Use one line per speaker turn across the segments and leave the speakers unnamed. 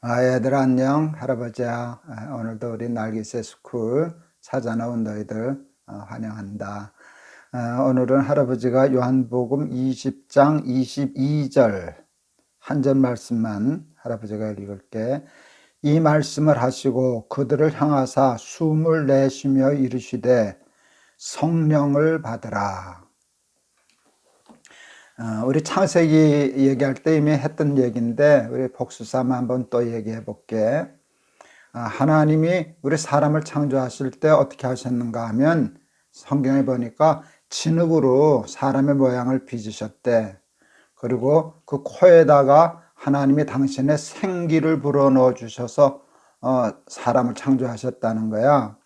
얘들아 안녕. 할아버지야. 오늘도 우리 날기새 스쿨 찾아 나온 너희들 환영한다. 오늘은 할아버지가 요한복음 20장 22절 한 절 말씀만 할아버지가 읽을게. 이 말씀을 하시고 그들을 향하사 숨을 내쉬며 이르시되 성령을 받으라. 우리 창세기 얘기할 때 이미 했던 얘기인데 우리 복수삼아 한번 또 얘기해 볼게. 하나님이 우리 사람을 창조하실 때 어떻게 하셨는가 하면 성경에 보니까 진흙으로 사람의 모양을 빚으셨대. 그리고 그 코에다가 하나님이 당신의 생기를 불어넣어 주셔서 사람을 창조하셨다는 거야.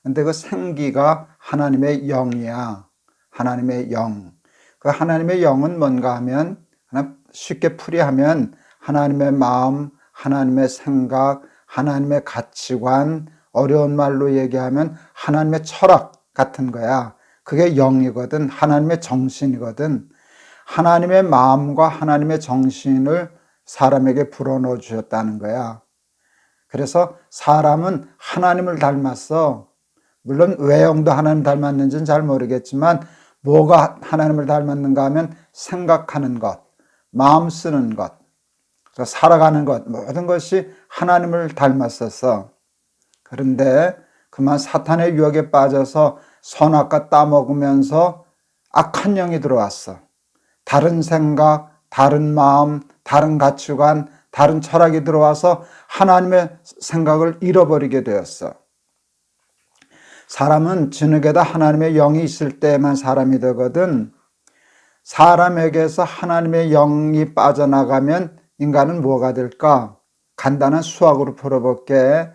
근데 그 생기가 하나님의 영이야. 하나님의 영. 그 하나님의 영은 뭔가 하면 쉽게 풀이하면 하나님의 마음, 하나님의 생각, 하나님의 가치관, 어려운 말로 얘기하면 하나님의 철학 같은 거야. 그게 영이거든. 하나님의 정신이거든. 하나님의 마음과 하나님의 정신을 사람에게 불어넣어 주셨다는 거야. 그래서 사람은 하나님을 닮았어. 물론 외형도 하나님 닮았는지는 잘 모르겠지만 뭐가 하나님을 닮았는가 하면 생각하는 것, 마음 쓰는 것, 살아가는 것, 모든 것이 하나님을 닮았었어. 그런데 그만 사탄의 유혹에 빠져서 선악과 따먹으면서 악한 영이 들어왔어. 다른 생각, 다른 마음, 다른 가치관, 다른 철학이 들어와서 하나님의 생각을 잃어버리게 되었어. 사람은 진흙에다 하나님의 영이 있을 때만 사람이 되거든. 사람에게서 하나님의 영이 빠져나가면 인간은 뭐가 될까? 간단한 수학으로 풀어볼게.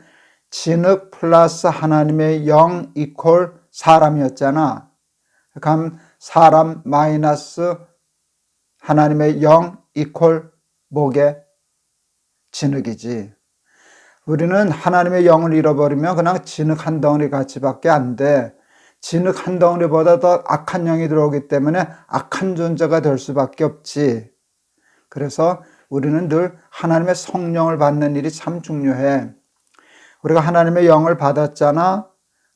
진흙 플러스 하나님의 영 이퀄 사람이었잖아. 그럼 사람 마이너스 하나님의 영 이퀄 뭐게? 진흙이지. 우리는 하나님의 영을 잃어버리면 그냥 진흙 한 덩어리 가치밖에 안 돼. 진흙 한 덩어리보다 더 악한 영이 들어오기 때문에 악한 존재가 될 수밖에 없지. 그래서 우리는 늘 하나님의 성령을 받는 일이 참 중요해. 우리가 하나님의 영을 받았잖아.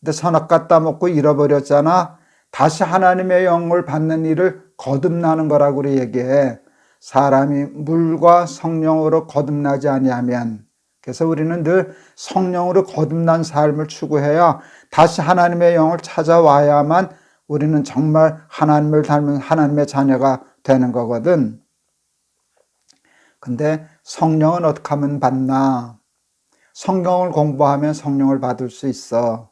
근데 선악과 따먹고 잃어버렸잖아. 다시 하나님의 영을 받는 일을 거듭나는 거라고 우리 얘기해. 사람이 물과 성령으로 거듭나지 아니하면. 그래서 우리는 늘 성령으로 거듭난 삶을 추구해야 다시 하나님의 영을 찾아와야만 우리는 정말 하나님을 닮은 하나님의 자녀가 되는 거거든. 근데 성령은 어떻게 하면 받나? 성경을 공부하면 성령을 받을 수 있어.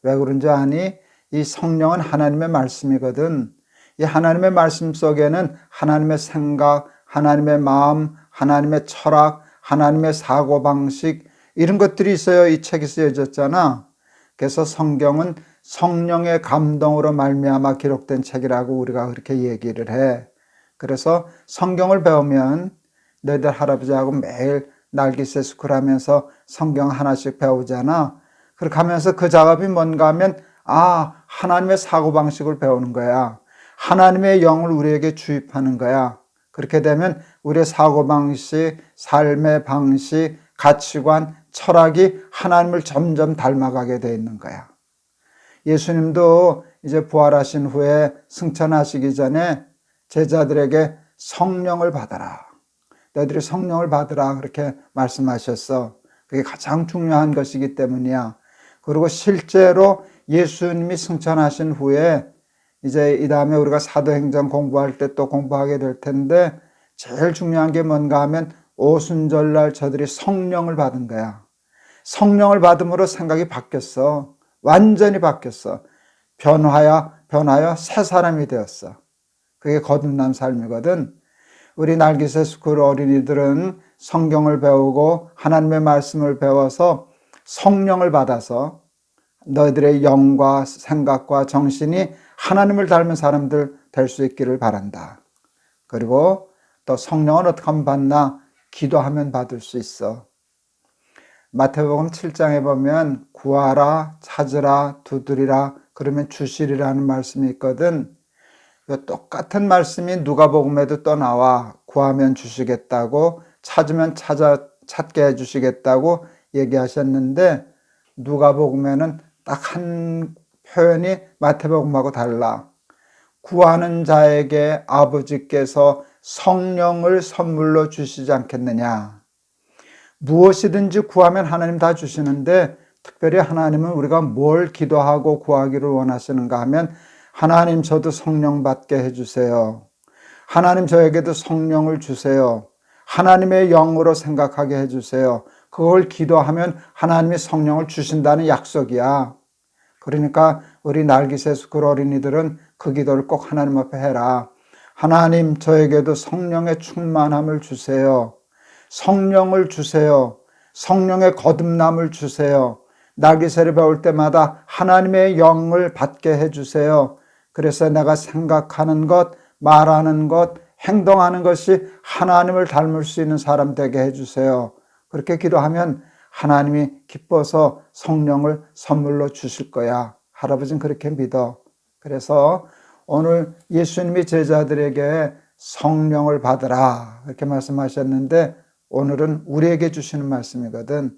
왜 그런지 아니? 이 성령은 하나님의 말씀이거든. 이 하나님의 말씀 속에는 하나님의 생각, 하나님의 마음, 하나님의 철학, 하나님의 사고방식 이런 것들이 있어요. 이 책이 쓰여졌잖아. 그래서 성경은 성령의 감동으로 말미암아 기록된 책이라고 우리가 그렇게 얘기를 해. 그래서 성경을 배우면 너희들 할아버지하고 매일 날기새 스쿨 하면서 성경 하나씩 배우잖아. 그렇게 하면서 그 작업이 뭔가 하면 하나님의 사고방식을 배우는 거야. 하나님의 영을 우리에게 주입하는 거야. 그렇게 되면 우리의 사고방식, 삶의 방식, 가치관, 철학이 하나님을 점점 닮아가게 돼 있는 거야. 예수님도 이제 부활하신 후에 승천하시기 전에 제자들에게 성령을 받아라. 너희들이 성령을 받으라 그렇게 말씀하셨어. 그게 가장 중요한 것이기 때문이야. 그리고 실제로 예수님이 승천하신 후에 이제 이 다음에 우리가 사도행전 공부할 때 또 공부하게 될 텐데 제일 중요한 게 뭔가 하면 오순절날 저들이 성령을 받은 거야. 성령을 받음으로 생각이 바뀌었어. 완전히 바뀌었어. 변하여 새 사람이 되었어. 그게 거듭난 삶이거든. 우리 날기새 스쿨 어린이들은 성경을 배우고 하나님의 말씀을 배워서 성령을 받아서 너희들의 영과 생각과 정신이 하나님을 닮은 사람들 될 수 있기를 바란다. 그리고 또 성령은 어떻게 하면 받나? 기도하면 받을 수 있어. 마태복음 7장에 보면 구하라, 찾으라, 두드리라 그러면 주시리라는 말씀이 있거든. 똑같은 말씀이 누가복음에도 또 나와. 구하면 주시겠다고, 찾으면 찾게 해주시겠다고 얘기하셨는데 누가복음에는 딱 한 표현이 마태복음하고 달라. 구하는 자에게 아버지께서 성령을 선물로 주시지 않겠느냐. 무엇이든지 구하면 하나님 다 주시는데 특별히 하나님은 우리가 뭘 기도하고 구하기를 원하시는가 하면 하나님 저도 성령 받게 해주세요. 하나님 저에게도 성령을 주세요. 하나님의 영으로 생각하게 해주세요. 그걸 기도하면 하나님이 성령을 주신다는 약속이야. 그러니까 우리 날기새 스쿨 어린이들은 그 기도를 꼭 하나님 앞에 해라. 하나님 저에게도 성령의 충만함을 주세요. 성령을 주세요. 성령의 거듭남을 주세요. 날기새를 배울 때마다 하나님의 영을 받게 해주세요. 그래서 내가 생각하는 것, 말하는 것, 행동하는 것이 하나님을 닮을 수 있는 사람 되게 해주세요. 그렇게 기도하면 하나님이 기뻐서 성령을 선물로 주실 거야. 할아버지는 그렇게 믿어. 그래서 오늘 예수님이 제자들에게 성령을 받으라 이렇게 말씀하셨는데 오늘은 우리에게 주시는 말씀이거든.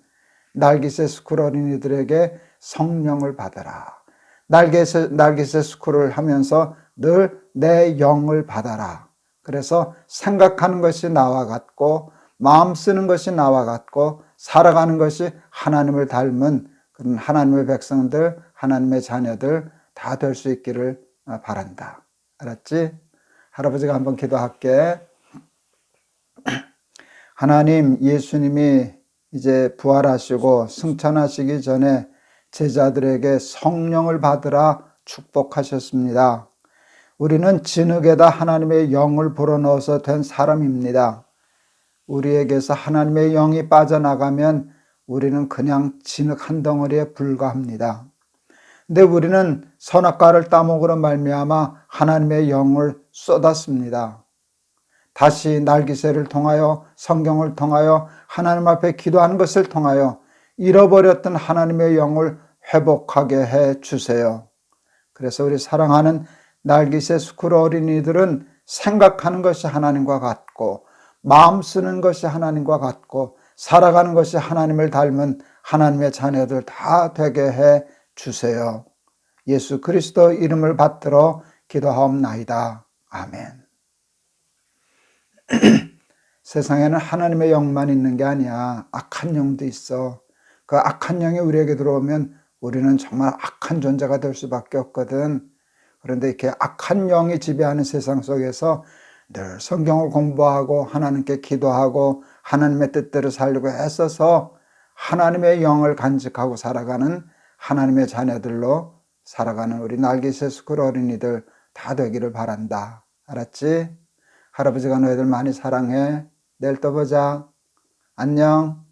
날기새 스쿨 어린이들에게 성령을 받아라. 날기새 스쿨을 하면서 늘 내 영을 받아라. 그래서 생각하는 것이 나와 같고 마음 쓰는 것이 나와 같고 살아가는 것이 하나님을 닮은 그런 하나님의 백성들, 하나님의 자녀들 다 될 수 있기를 바란다. 알았지? 할아버지가 한번 기도할게. 하나님, 예수님이 이제 부활하시고 승천하시기 전에 제자들에게 성령을 받으라 축복하셨습니다. 우리는 진흙에다 하나님의 영을 불어넣어서 된 사람입니다. 우리에게서 하나님의 영이 빠져나가면 우리는 그냥 진흙 한 덩어리에 불과합니다. 근데 우리는 선악과를 따먹으로 말미암아 하나님의 영을 쏟았습니다. 다시 날기새를 통하여 성경을 통하여 하나님 앞에 기도하는 것을 통하여 잃어버렸던 하나님의 영을 회복하게 해 주세요. 그래서 우리 사랑하는 날기새 스쿨 어린이들은 생각하는 것이 하나님과 같고 마음 쓰는 것이 하나님과 같고 살아가는 것이 하나님을 닮은 하나님의 자녀들 다 되게 해 주세요. 예수 그리스도 이름을 받들어 기도하옵나이다. 아멘. 세상에는 하나님의 영만 있는 게 아니야. 악한 영도 있어. 그 악한 영이 우리에게 들어오면 우리는 정말 악한 존재가 될 수밖에 없거든. 그런데 이렇게 악한 영이 지배하는 세상 속에서 늘 성경을 공부하고 하나님께 기도하고 하나님의 뜻대로 살려고 애써서 하나님의 영을 간직하고 살아가는 하나님의 자녀들로 살아가는 우리 날기새 스쿨 어린이들 다 되기를 바란다. 알았지? 할아버지가 너희들 많이 사랑해. 내일 또 보자. 안녕.